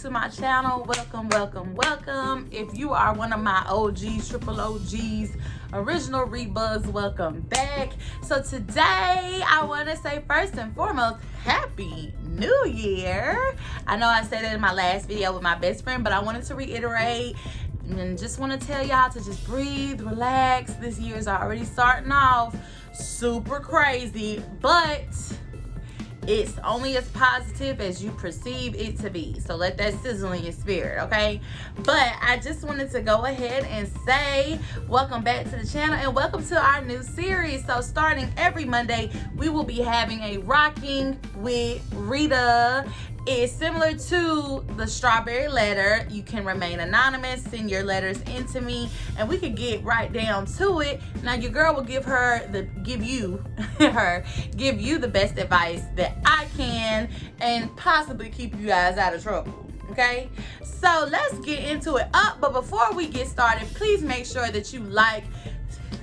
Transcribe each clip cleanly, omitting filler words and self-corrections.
to my channel. Welcome, welcome, welcome. If you are one of my OGs, triple OGs, original rebugs, welcome back. So today I want to say first and foremost, Happy New Year. I know I said it in my last video with my best friend, but I wanted to reiterate and just want to tell y'all to just breathe, relax. This year is already starting off super crazy, but it's only as positive as you perceive it to be. So let that sizzle in your spirit, okay? But I just wanted to go ahead and say welcome back to the channel and welcome to our new series. So starting every Monday, we will be having a Rocking with Rita. It's similar to the strawberry letter. You can remain anonymous, send your letters into me, and we could get right down to it. Now your girl will give you the best advice that I can and possibly keep you guys out of trouble. Okay, so let's get into it up. But before we get started, please make sure that you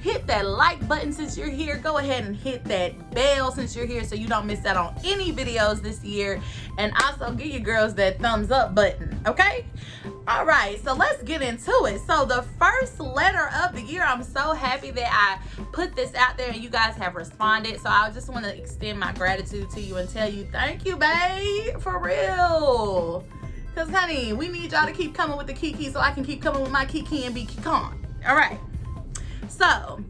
hit that like button since you're here. Go ahead and hit that bell since you're here so you don't miss out on any videos this year. And also give your girls that thumbs up button, okay? All right, so let's get into it. So the first letter of the year, I'm so happy that I put this out there and you guys have responded. So I just want to extend my gratitude to you and tell you thank you, babe, for real. Because, honey, we need y'all to keep coming with the kiki so I can keep coming with my kiki and be kikon. All right. So,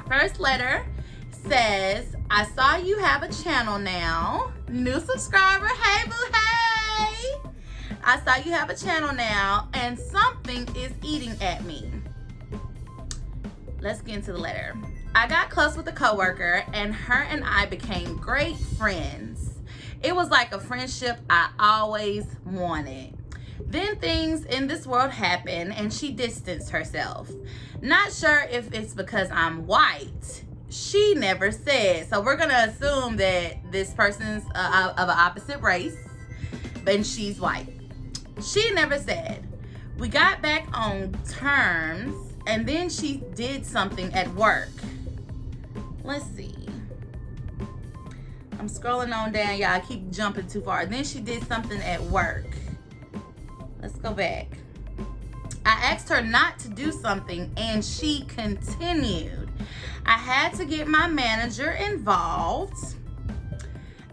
first letter says, I saw you have a channel now. New subscriber, hey boo, hey. I saw you have a channel now and something is eating at me. Let's get into the letter. I got close with a coworker and her and I became great friends. It was like a friendship I always wanted. Then things in this world happened and she distanced herself. Not sure if it's because I'm white. She never said. So we're going to assume that this person's of an opposite race, and she's white. She never said. We got back on terms and then she did something at work. Let's see. I'm scrolling on down, y'all. I keep jumping too far. Then she did something at work. Let's go back. I asked her not to do something and she continued. I had to get my manager involved.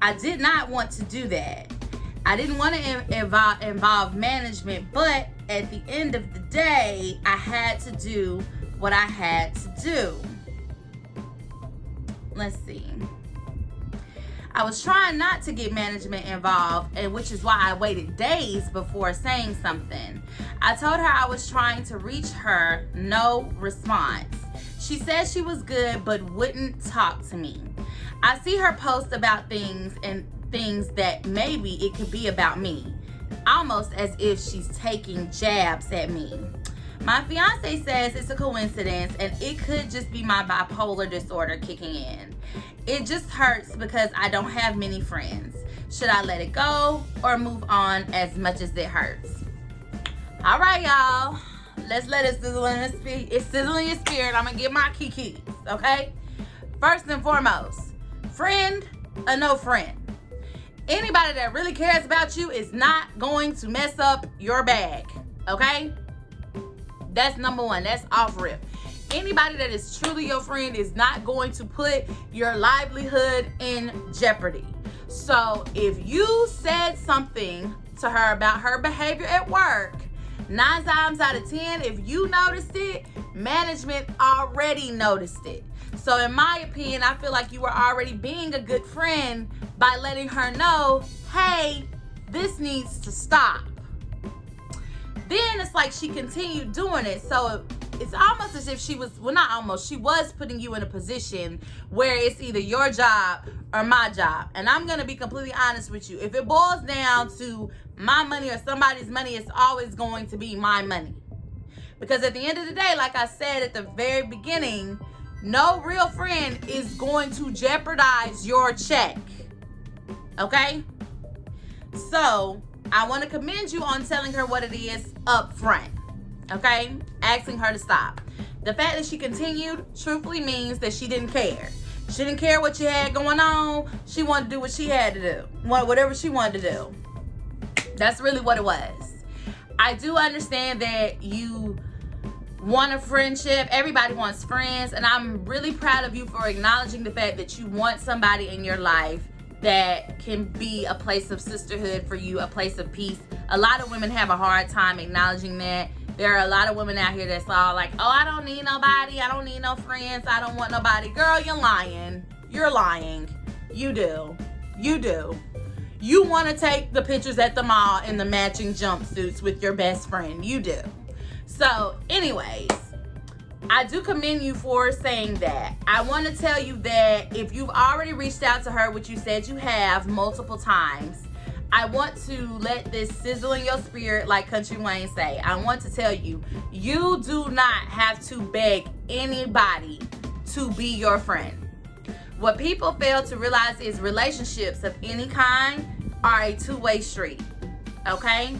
I did not want to do that. I didn't want to involve management, but at the end of the day, I had to do what I had to do. Let's see. I was trying not to get management involved, and which is why I waited days before saying something. I told her I was trying to reach her, no response. She said she was good but wouldn't talk to me. I see her post about things that maybe it could be about me, almost as if she's taking jabs at me. My fiance says it's a coincidence and it could just be my bipolar disorder kicking in. It just hurts because I don't have many friends. Should I let it go or move on as much as it hurts? All right, y'all. Let's let it sizzle in the spirit. It's sizzling your spirit. I'm going to get my kikis, okay? First and foremost, friend or no friend. Anybody that really cares about you is not going to mess up your bag, okay? That's number one. That's off rip. Anybody that is truly your friend is not going to put your livelihood in jeopardy. So if you said something to her about her behavior at work, 9 times out of 10, if you noticed it, management already noticed it. So in my opinion, I feel like you were already being a good friend by letting her know, hey, this needs to stop. Then it's like she continued doing it. So it's almost as if she was putting you in a position where it's either your job or my job. And I'm going to be completely honest with you. If it boils down to my money or somebody's money, it's always going to be my money. Because at the end of the day, like I said at the very beginning, no real friend is going to jeopardize your check. Okay? So I want to commend you on telling her what it is up front. Okay? Asking her to stop. The fact that she continued truthfully means that she didn't care. She didn't care what you had going on. She wanted to do what she had to do. Whatever she wanted to do. That's really what it was. I do understand that you want a friendship. Everybody wants friends, and I'm really proud of you for acknowledging the fact that you want somebody in your life that can be a place of sisterhood for you, a place of peace. A lot of women have a hard time acknowledging that. There are a lot of women out here that's all like, oh, I don't need nobody, I don't need no friends, I don't want nobody. Girl, you're lying. You're lying. You do. You do. You want to take the pictures at the mall in the matching jumpsuits with your best friend. You do. So anyways, I do commend you for saying that. I want to tell you that if you've already reached out to her, which you said you have multiple times, I want to let this sizzle in your spirit, like Country Wayne say. I want to tell you, you do not have to beg anybody to be your friend. What people fail to realize is relationships of any kind are a two-way street, okay?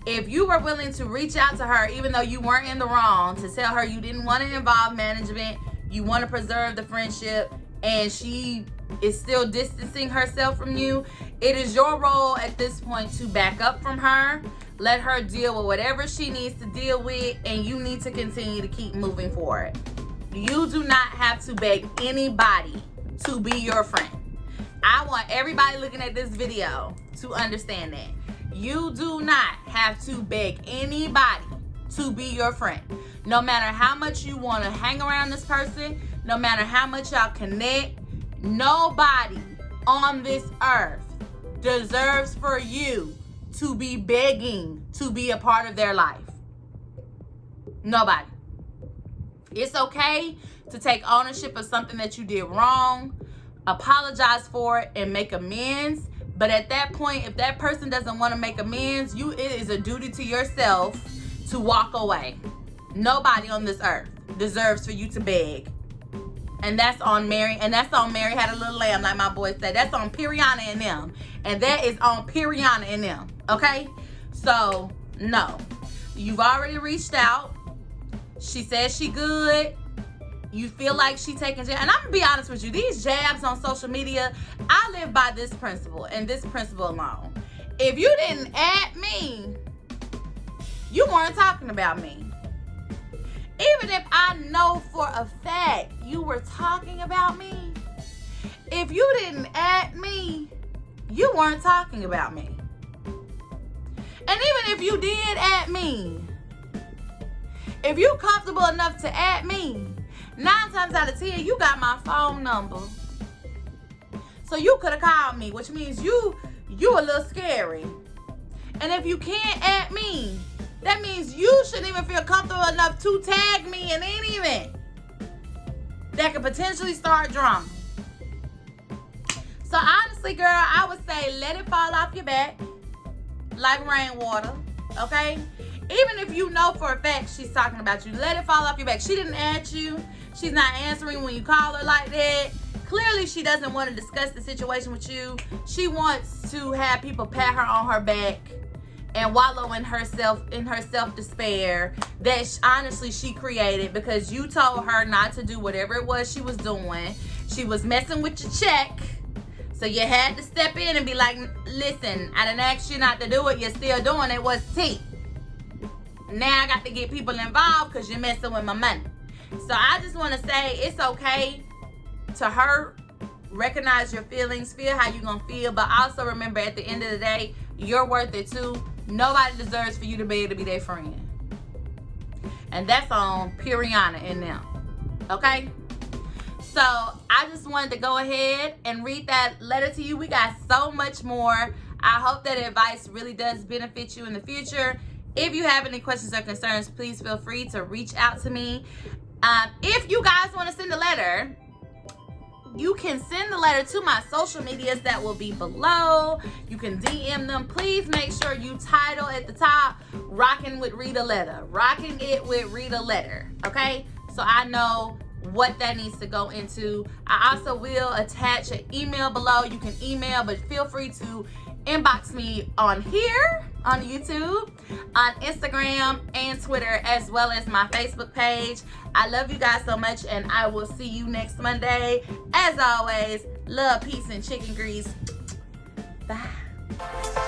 If you were willing to reach out to her, even though you weren't in the wrong, to tell her you didn't want to involve management, you want to preserve the friendship, and she is still distancing herself from you, it is your role at this point to back up from her, let her deal with whatever she needs to deal with, and you need to continue to keep moving forward. You do not have to beg anybody to be your friend. I want everybody looking at this video to understand that. You do not have to beg anybody to be your friend. No matter how much you want to hang around this person, no matter how much y'all connect, nobody on this earth deserves for you to be begging to be a part of their life. Nobody. It's okay to take ownership of something that you did wrong, apologize for it, and make amends. But at that point, if that person doesn't want to make amends, it is a duty to yourself to walk away. Nobody on this earth deserves for you to beg. And that's on Mary, and that's on Mary Had a Little Lamb, like my boy said. That's on Periana and them. And that is on Periana and them. Okay? So, no. You've already reached out. She says she good. You feel like she taking jabs. And I'm going to be honest with you. These jabs on social media, I live by this principle and this principle alone. If you didn't add me, you weren't talking about me. Even if I know for a fact you were talking about me, if you didn't add me, you weren't talking about me. And even if you did add me, if you're comfortable enough to add me, 9 times out of 10, you got my phone number. So you could have called me, which means you a little scary. And if you can't add me, that means you shouldn't even feel comfortable enough to tag me in any event that could potentially start drama. So honestly, girl, I would say let it fall off your back like rainwater, okay? Even if you know for a fact she's talking about you, let it fall off your back. She didn't add you. She's not answering when you call her like that. Clearly, she doesn't want to discuss the situation with you. She wants to have people pat her on her back and wallow in her self-despair that honestly she created because you told her not to do whatever it was she was doing. She was messing with your check. So you had to step in and be like, listen, I didn't ask you not to do it. You're still doing it. What's tea? Now I got to get people involved because you're messing with my money. So I just want to say it's okay to hurt, recognize your feelings, feel how you're going to feel, but also remember at the end of the day, you're worth it too. Nobody deserves for you to be able to be their friend. And that's on Periana and them. Okay? So I just wanted to go ahead and read that letter to you. We got so much more. I hope that advice really does benefit you in the future. If you have any questions or concerns, please feel free to reach out to me. If you guys want to send a letter, you can send the letter to my social medias that will be below. You can DM them. Please make sure you title at the top, Rockin' with Rita Letter. Rockin' it with Rita Letter. Okay? So I know what that needs to go into. I also will attach an email below. You can email, but feel free to inbox me on here, on YouTube, on Instagram and Twitter, as well as my Facebook page. I love you guys so much, and I will see you next Monday. As always, love, peace, and chicken grease. Bye.